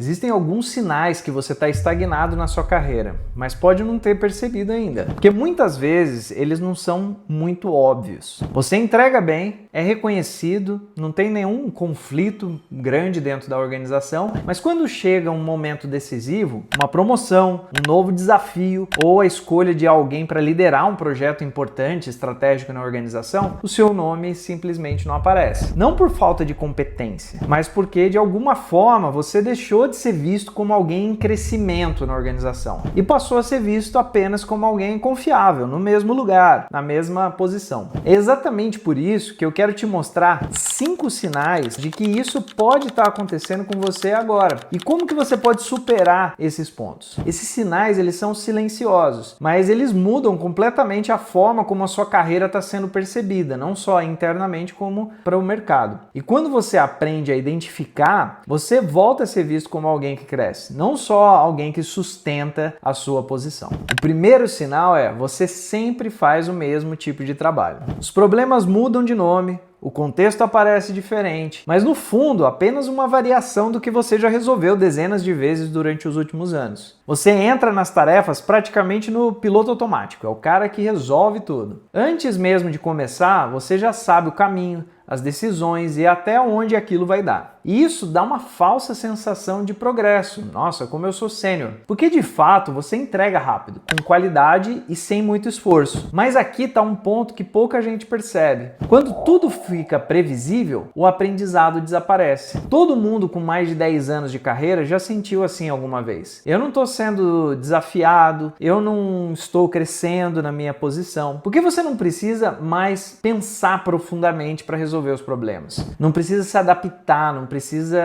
Existem alguns sinais que você está estagnado na sua carreira, mas pode não ter percebido ainda. Porque muitas vezes eles não são muito óbvios. Você entrega bem, é reconhecido, não tem nenhum conflito grande dentro da organização, mas quando chega um momento decisivo, uma promoção, um novo desafio ou a escolha de alguém para liderar um projeto importante, estratégico na organização, o seu nome simplesmente não aparece. Não por falta de competência, mas porque de alguma forma você deixou de ser visto como alguém em crescimento na organização e passou a ser visto apenas como alguém confiável, no mesmo lugar, na mesma posição. É exatamente por isso que eu quero te mostrar 5 sinais de que isso pode estar acontecendo com você agora e como que você pode superar esses pontos. Esses sinais, eles são silenciosos, mas eles mudam completamente a forma como a sua carreira está sendo percebida, não só internamente como para o mercado. E quando você aprende a identificar, você volta a ser visto como alguém que cresce, não só alguém que sustenta a sua posição. O primeiro sinal é: você sempre faz o mesmo tipo de trabalho. Os problemas mudam de nome, o contexto aparece diferente, mas no fundo apenas uma variação do que você já resolveu dezenas de vezes durante os últimos anos. Você entra nas tarefas praticamente no piloto automático, é o cara que resolve tudo. Antes mesmo de começar, você já sabe o caminho, as decisões e até onde aquilo vai dar. E isso dá uma falsa sensação de progresso. Nossa, como eu sou sênior. Porque de fato você entrega rápido, com qualidade e sem muito esforço. Mas aqui está um ponto que pouca gente percebe. Quando tudo fica previsível, o aprendizado desaparece. Todo mundo com mais de 10 anos de carreira já sentiu assim alguma vez. Eu não estou sendo desafiado, eu não estou crescendo na minha posição. Porque você não precisa mais pensar profundamente para resolver os problemas. Não precisa se adaptar, não precisa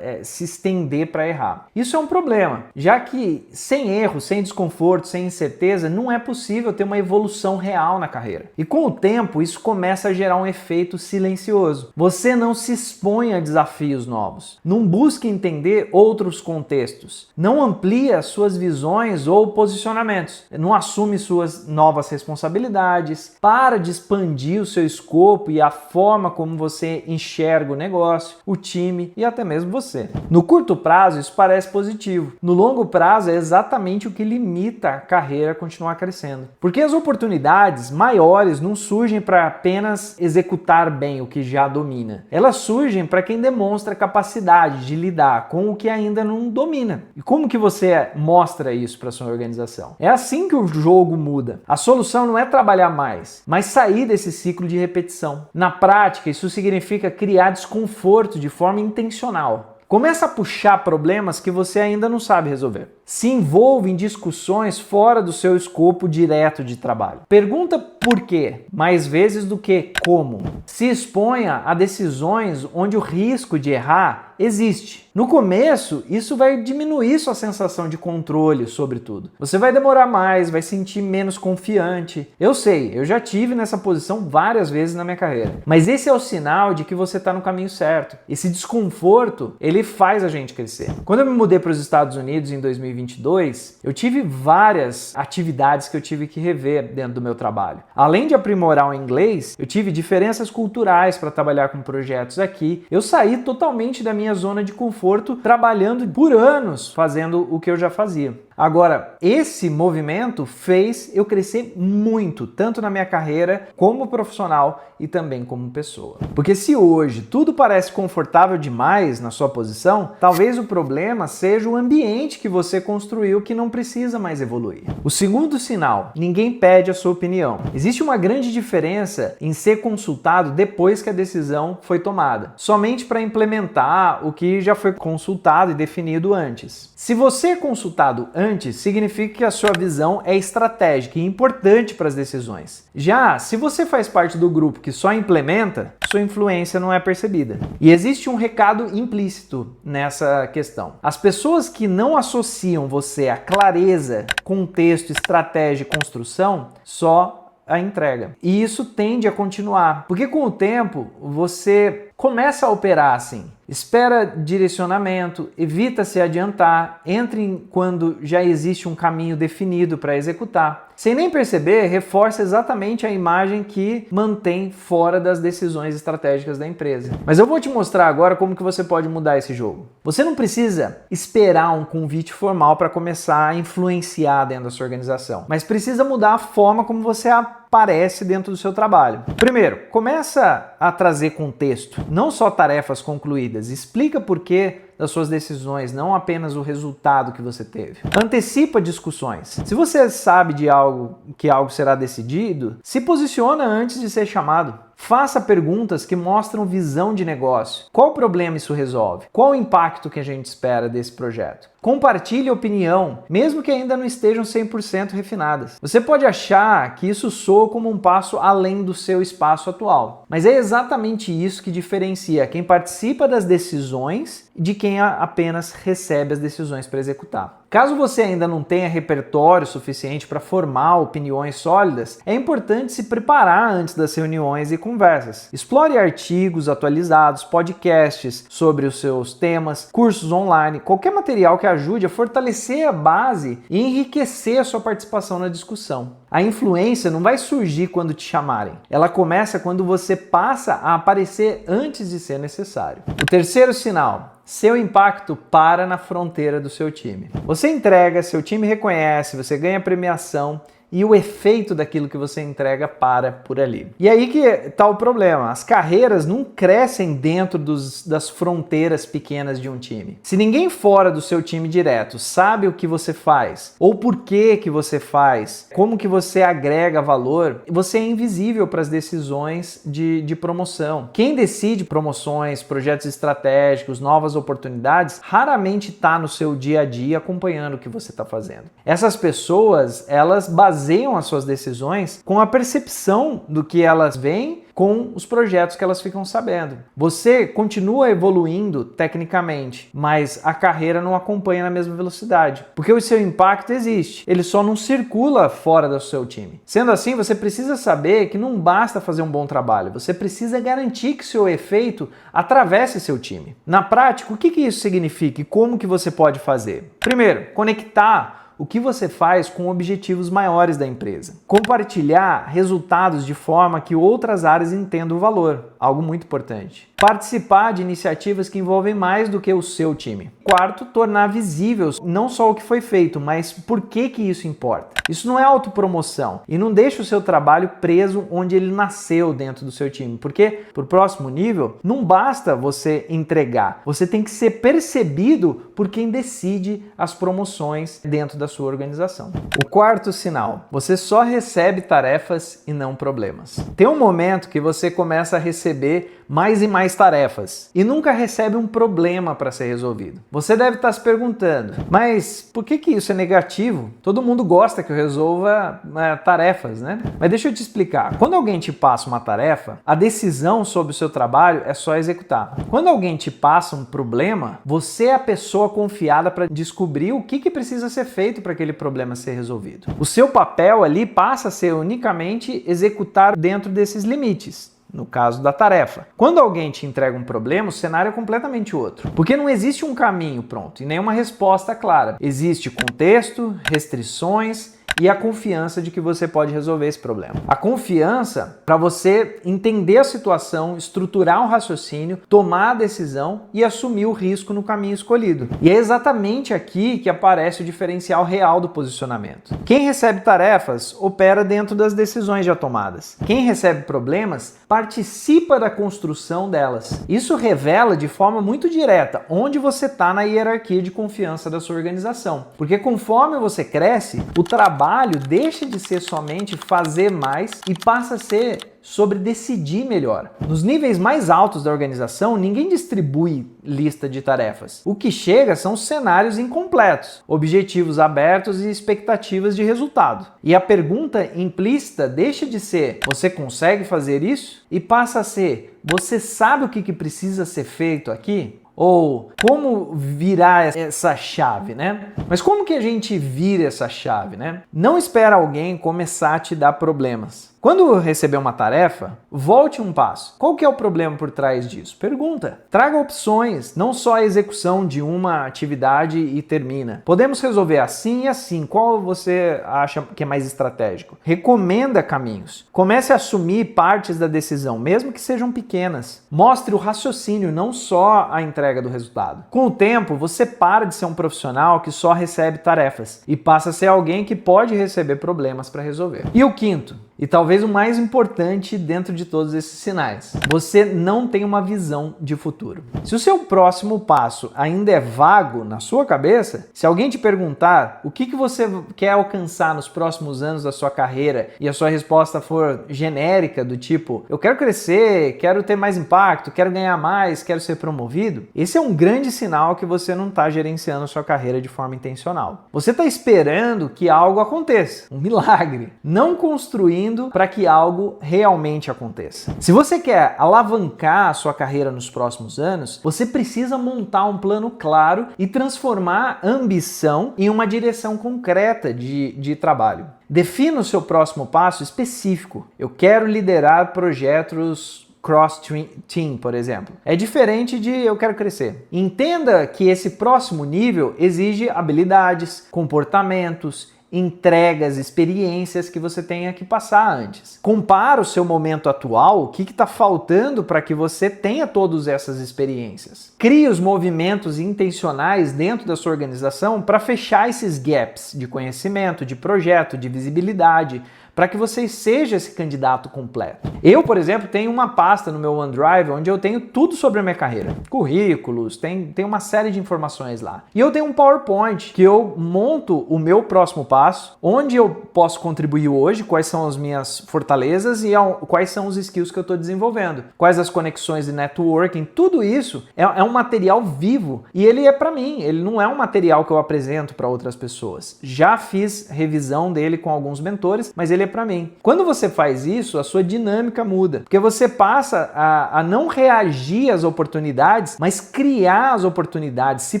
se estender para errar. Isso é um problema, já que sem erro, sem desconforto, sem incerteza, não é possível ter uma evolução real na carreira. E com o tempo, isso começa a gerar um efeito silencioso. Você não se expõe a desafios novos, não busca entender outros contextos, não amplia suas visões ou posicionamentos, não assume suas novas responsabilidades, para de expandir o seu escopo e a forma como você enxerga o negócio, o time e até mesmo você. No curto prazo, isso parece positivo. No longo prazo, é exatamente o que limita a carreira a continuar crescendo. Porque as oportunidades maiores não surgem para apenas executar bem o que já domina. Elas surgem para quem demonstra capacidade de lidar com o que ainda não domina. E como que você mostra isso para sua organização? É assim que o jogo muda. A solução não é trabalhar mais, mas sair desse ciclo de repetição. Na prática, isso significa criar desconforto de forma intencional. Começa a puxar problemas que você ainda não sabe resolver. Se envolve em discussões fora do seu escopo direto de trabalho. Pergunta por quê, mais vezes do que como. Se exponha a decisões onde o risco de errar existe. No começo, isso vai diminuir sua sensação de controle sobre tudo. Você vai demorar mais, vai sentir menos confiante. Eu sei, eu já tive nessa posição várias vezes na minha carreira. Mas esse é o sinal de que você está no caminho certo. Esse desconforto, ele faz a gente crescer. Quando eu me mudei para os Estados Unidos em 2022, eu tive várias atividades que eu tive que rever dentro do meu trabalho. Além de aprimorar o inglês, eu tive diferenças culturais para trabalhar com projetos aqui. Eu saí totalmente da minha zona de conforto, trabalhando por anos fazendo o que eu já fazia. Agora, esse movimento fez eu crescer muito, tanto na minha carreira como profissional e também como pessoa. Porque se hoje tudo parece confortável demais na sua posição, talvez o problema seja o ambiente que você construiu que não precisa mais evoluir. O segundo sinal: ninguém pede a sua opinião. Existe uma grande diferença em ser consultado depois que a decisão foi tomada, somente para implementar o que já foi consultado e definido antes. Se você é consultado antes, significa que a sua visão é estratégica e importante para as decisões. Já se você faz parte do grupo que só implementa, sua influência não é percebida. E existe um recado implícito nessa questão. As pessoas que não associam você a clareza, contexto, estratégia e construção, só a entrega. E isso tende a continuar, porque com o tempo você começa a operar assim. Espera direcionamento, evita se adiantar, entre quando já existe um caminho definido para executar. Sem nem perceber, reforça exatamente a imagem que mantém fora das decisões estratégicas da empresa. Mas eu vou te mostrar agora como que você pode mudar esse jogo. Você não precisa esperar um convite formal para começar a influenciar dentro da sua organização, mas precisa mudar a forma como você aparece dentro do seu trabalho. Primeiro, começa a trazer contexto, não só tarefas concluídas. Explica por que das suas decisões, não apenas o resultado que você teve. Antecipa discussões. Se você sabe de algo que algo será decidido, se posiciona antes de ser chamado. Faça perguntas que mostram visão de negócio. Qual problema isso resolve? Qual o impacto que a gente espera desse projeto? Compartilhe opinião, mesmo que ainda não estejam 100% refinadas. Você pode achar que isso soa como um passo além do seu espaço atual, mas é exatamente isso que diferencia quem participa das decisões de quem apenas recebe as decisões para executar. Caso você ainda não tenha repertório suficiente para formar opiniões sólidas, é importante se preparar antes das reuniões e conversas. Explore artigos atualizados, podcasts sobre os seus temas, cursos online, qualquer material que ajude a fortalecer a base e enriquecer a sua participação na discussão. A influência não vai surgir quando te chamarem. Ela começa quando você passa a aparecer antes de ser necessário. O terceiro sinal: seu impacto para na fronteira do seu time. Você entrega, seu time reconhece, você ganha premiação e o efeito daquilo que você entrega para por ali. E aí que está o problema. As carreiras não crescem dentro das fronteiras pequenas de um time. Se ninguém fora do seu time direto sabe o que você faz, ou por que você faz, como que você agrega valor, você é invisível para as decisões de promoção. Quem decide promoções, projetos estratégicos, novas oportunidades, raramente está no seu dia a dia acompanhando o que você está fazendo. Essas pessoas, elas baseiam as suas decisões com a percepção do que elas veem com os projetos que elas ficam sabendo. Você continua evoluindo tecnicamente, mas a carreira não acompanha na mesma velocidade, porque o seu impacto existe, ele só não circula fora do seu time. Sendo assim, você precisa saber que não basta fazer um bom trabalho, você precisa garantir que seu efeito atravesse seu time. Na prática, o que isso significa e como que você pode fazer? Primeiro, conectar o que você faz com objetivos maiores da empresa. Compartilhar resultados de forma que outras áreas entendam o valor, algo muito importante. Participar de iniciativas que envolvem mais do que o seu time. Quarto, tornar visível não só o que foi feito, mas por que isso importa. Isso não é autopromoção e não deixa o seu trabalho preso onde ele nasceu dentro do seu time, porque para o próximo nível não basta você entregar, você tem que ser percebido por quem decide as promoções dentro da sua organização. O quarto sinal: você só recebe tarefas e não problemas. Tem um momento que você começa a receber mais e mais tarefas e nunca recebe um problema para ser resolvido. Você deve estar se perguntando, mas por que isso é negativo? Todo mundo gosta que eu resolva tarefas, né? Mas deixa eu te explicar. Quando alguém te passa uma tarefa, a decisão sobre o seu trabalho é só executar. Quando alguém te passa um problema, você é a pessoa confiada para descobrir o que precisa ser feito para aquele problema ser resolvido. O seu papel ali passa a ser unicamente executar dentro desses limites. No caso da tarefa. Quando alguém te entrega um problema, o cenário é completamente outro. Porque não existe um caminho pronto e nenhuma resposta clara. Existe contexto, restrições e a confiança de que você pode resolver esse problema. A confiança para você entender a situação, estruturar um raciocínio, tomar a decisão e assumir o risco no caminho escolhido. E é exatamente aqui que aparece o diferencial real do posicionamento. Quem recebe tarefas opera dentro das decisões já tomadas. Quem recebe problemas participa da construção delas. Isso revela de forma muito direta onde você está na hierarquia de confiança da sua organização. Porque conforme você cresce, o trabalho deixa de ser somente fazer mais e passa a ser sobre decidir melhor. Nos níveis mais altos da organização, ninguém distribui lista de tarefas. O que chega são cenários incompletos, objetivos abertos e expectativas de resultado. E a pergunta implícita deixa de ser: você consegue fazer isso? E passa a ser: você sabe o que precisa ser feito aqui? Ou como virar essa chave, né? Mas como que a gente vira essa chave, né? Não espera alguém começar a te dar problemas. Quando receber uma tarefa, volte um passo. Qual que é o problema por trás disso? Pergunta. Traga opções, não só a execução de uma atividade e termina. Podemos resolver assim e assim. Qual você acha que é mais estratégico? Recomenda caminhos. Comece a assumir partes da decisão, mesmo que sejam pequenas. Mostre o raciocínio, não só a entrega do resultado. Com o tempo, você para de ser um profissional que só recebe tarefas e passa a ser alguém que pode receber problemas para resolver. E o quinto, e talvez o mais importante dentro de todos esses sinais, você não tem uma visão de futuro. Se o seu próximo passo ainda é vago na sua cabeça, se alguém te perguntar o que você quer alcançar nos próximos anos da sua carreira e a sua resposta for genérica, do tipo, eu quero crescer, quero ter mais impacto, quero ganhar mais, quero ser promovido, esse é um grande sinal que você não está gerenciando a sua carreira de forma intencional. Você está esperando que algo aconteça, um milagre, não construindo para que algo realmente aconteça. Se você quer alavancar a sua carreira nos próximos anos, você precisa montar um plano claro e transformar a ambição em uma direção concreta de trabalho. Defina o seu próximo passo específico. Eu quero liderar projetos cross-team, por exemplo. É diferente de eu quero crescer. Entenda que esse próximo nível exige habilidades, comportamentos, entregas, experiências que você tenha que passar antes. Compara o seu momento atual, o que está faltando para que você tenha todas essas experiências. Crie os movimentos intencionais dentro da sua organização para fechar esses gaps de conhecimento, de projeto, de visibilidade, para que você seja esse candidato completo. Eu, por exemplo, tenho uma pasta no meu OneDrive onde eu tenho tudo sobre a minha carreira. Currículos, tem uma série de informações lá. E eu tenho um PowerPoint que eu monto o meu próximo passo, onde eu posso contribuir hoje, quais são as minhas fortalezas e quais são os skills que eu estou desenvolvendo, quais as conexões de networking, tudo isso é um material vivo e ele é para mim, ele não é um material que eu apresento para outras pessoas. Já fiz revisão dele com alguns mentores, mas ele é para mim. Quando você faz isso, a sua dinâmica muda, porque você passa a não reagir às oportunidades, mas criar as oportunidades, se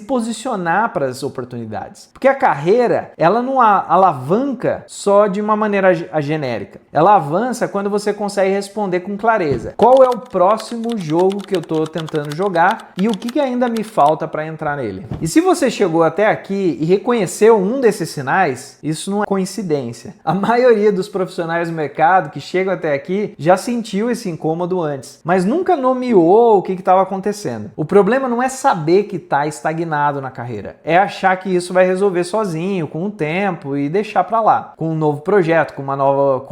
posicionar para as oportunidades. Porque a carreira, ela não alavanca só de uma maneira genérica. Ela avança quando você consegue responder com clareza. Qual é o próximo jogo que eu estou tentando jogar e o que ainda me falta para entrar nele? E se você chegou até aqui e reconheceu um desses sinais, isso não é coincidência. A maioria dos profissionais do mercado que chegam até aqui já sentiu esse incômodo antes, mas nunca nomeou o que estava acontecendo. O problema não é saber que está estagnado na carreira, é achar que isso vai resolver sozinho, com o tempo e deixar para lá, com um novo projeto, com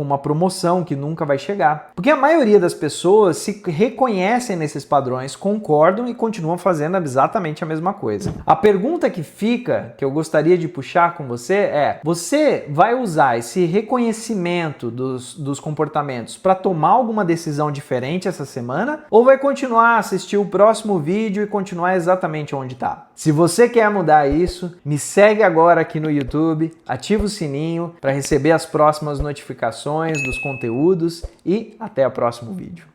uma promoção que nunca vai chegar. Porque a maioria das pessoas se reconhecem nesses padrões, concordam e continuam fazendo exatamente a mesma coisa. A pergunta que fica, que eu gostaria de puxar com você é: você vai usar esse reconhecimento dos comportamentos para tomar alguma decisão diferente essa semana ou vai continuar a assistir o próximo vídeo e continuar exatamente onde está? Se você quer mudar isso, me segue agora aqui no YouTube, ativa o sininho para receber as próximas notificações dos conteúdos e até o próximo vídeo.